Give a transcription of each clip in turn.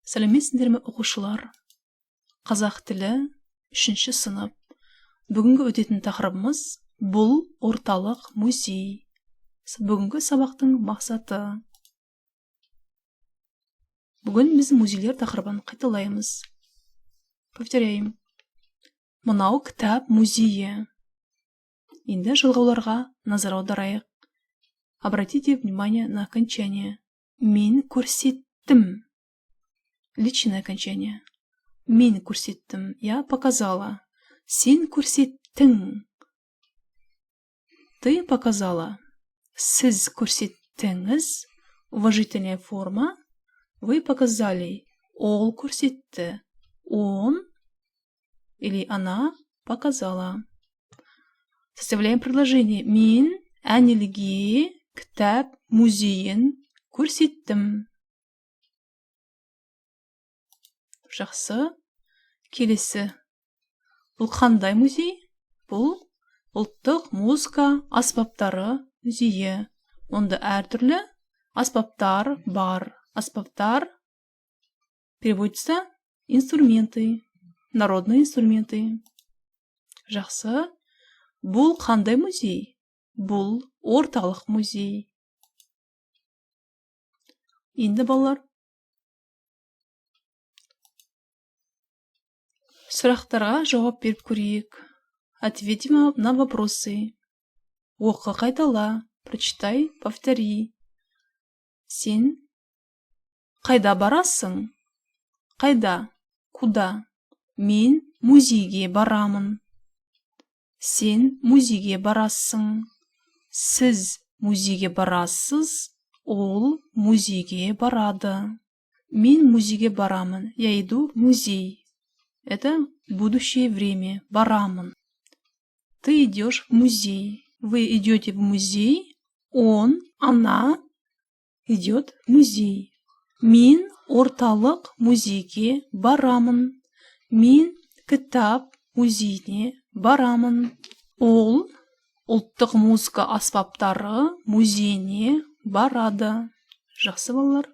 Сәлеметсіздер ме оқушылар? Қазақ тілі 3-ші сынып. Бүгінгі өтетін тақырыбымыз бұл орталық музей. Бүгінгі сабақтың мақсаты. Бүгін біз музейлер тақырыбын қайталаймыз. Повторяем. Мынау кітап музейі. Енді жалғауларға назар аударайық. Обратите внимание на окончание. Мен көрсеттім. Личное окончание. Мен көрсеттім. Я показала. Сен көрсеттің. Ты показала. Сіз көрсеттіңіз. Уважительная форма. Вы показали. Ол көрсетті. Он или она показала. Составляем предложение. Мен әнелге кітап музейін көрсеттім. Жақсы. Келесі. Бұл қандай музей? Бұл ұлттық музыка аспаптары музейі. Онда әртүрлі аспаптар бар. Аспаптар переводится инструменты, народные инструменты. Жақсы. Бұл қандай музей? Бұл орталық музей. Енді балалар, сұрақтарға жауап беріп көрейік. Ответим на вопросы. Оқы, қайтала. Прочитай, повтори. Сен қайда барасың? Қайда? Куда? Мен музейге барамын. Сен музейге барасың. Сіз музейге барасыз. Ол музейге барады. Мен музейге барамын. Я иду в музей. Это будущее время. Барамын. Ты идешь в музей. Вы идете в музей. Он, она идет в музей. Мен орталық музейге барамын. Мен кітап музейіне барамын. Ол ұлттық музыка аспаптары музейіне барады. Жақсы балалар.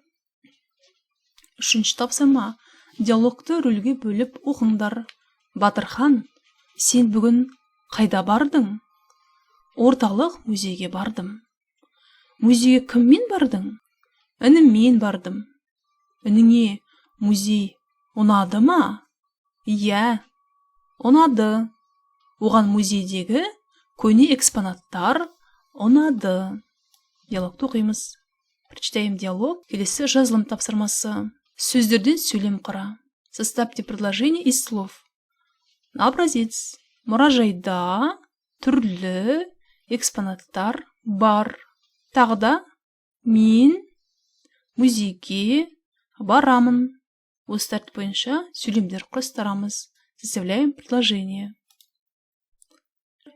3-ші тапсырма. Диалогты рөлге бөліп оқыңдар. Батырхан, сен бүгін қайда бардың? Орталық музейге бардым. Музейге кіммен бардың? Ініммен бардым. Ініңе музей ұнады ма? Иә, ұнады. Оған музейдегі көне экспонаттар ұнады. Диалогты оқимыз. Прочитаем диалог. Келесі жазылым тапсырмасы. Сөздерден сөйлем құра. Составьте предложение из слов. Образец. Мұражайда түрлі экспонаттар бар. Тағда мен музейге барамын. Осы тәртіп бойынша сөйлемдер құрастырамыз. Составляем предложение.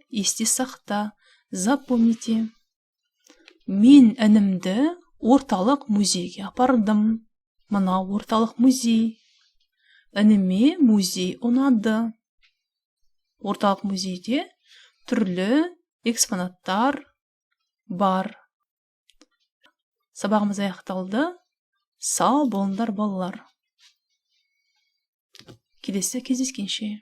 Есте сақта. Запомните. Мен інімді орталық музейге апардым. Мына орталық музей. Ініме музей ұнады. Орталық музейде түрлі экспонаттар бар. Сабағымыз аяқталды. Сау болыңдар балалар. Келесі кездескенше.